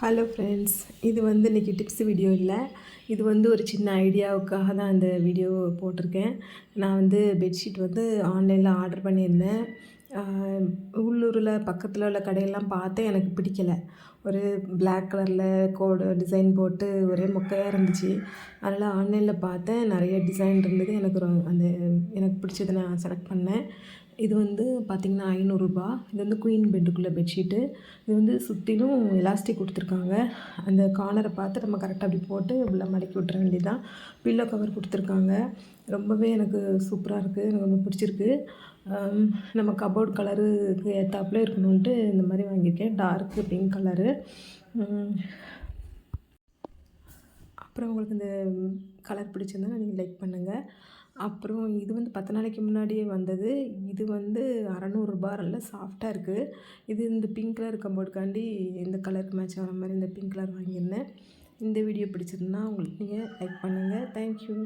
Hello friends, இது இன்றைக்கி tips video இல்லை. இது ஒரு சின்ன ஐடியாவுக்காக தான் இந்த வீடியோ போட்டிருக்கேன். நான் பெட்ஷீட் ஆன்லைனில் ஆர்டர் பண்ணியிருந்தேன். உள்ளூரில் பக்கத்தில் உள்ள கடையெல்லாம் பார்த்தேன், எனக்கு பிடிக்கல. ஒரு பிளாக் கலரில் கோடு டிசைன் போட்டு ஒரே மொக்கையாக இருந்துச்சு. அதனால் ஆன்லைனில் பார்த்தேன், நிறைய டிசைன் இருந்தது. எனக்கு பிடிச்சதை நான் செலக்ட் பண்ணேன். இது பார்த்திங்கன்னா ரூ. 500. இது குயின் பெட்டுக்குள்ள பெட்ஷீட்டு. இது சுற்றிலும் எலாஸ்டிக் கொடுத்துருக்காங்க. அந்த கார்னரை பார்த்து நம்ம கரெக்டாக அப்படி போட்டு உள்ள மடக்கி விட்டுற வேண்டியதுதான். பில்லோ கவர் கொடுத்துருக்காங்க. ரொம்பவே எனக்கு சூப்பராக இருக்குது, எனக்கு ரொம்ப பிடிச்சிருக்கு. நம்ம கபோர்ட் கலருக்கு ஏற்றாப்புல இருக்கணுன்ட்டு இந்த மாதிரி வாங்கியிருக்கேன். Dark pink colour. அப்புறம் உங்களுக்கு இந்த கலர் பிடிச்சிருந்தா நீங்கள் லைக் பண்ணுங்கள். அப்புறம் இது 10 நாளைக்கு முன்னாடியே வந்தது. இது ரூ. 600. நல்லா சாஃப்டாக இருக்குது. இது இந்த பிங்க் கலர் கம்போர்டுக்காண்டி இந்த கலருக்கு மேட்ச் ஆகிற மாதிரி இந்த பிங்க் கலர் வாங்கியிருந்தேன். இந்த வீடியோ பிடிச்சிருந்தா உங்களுக்கு நீங்கள் லைக் பண்ணுங்கள். தேங்க்யூ.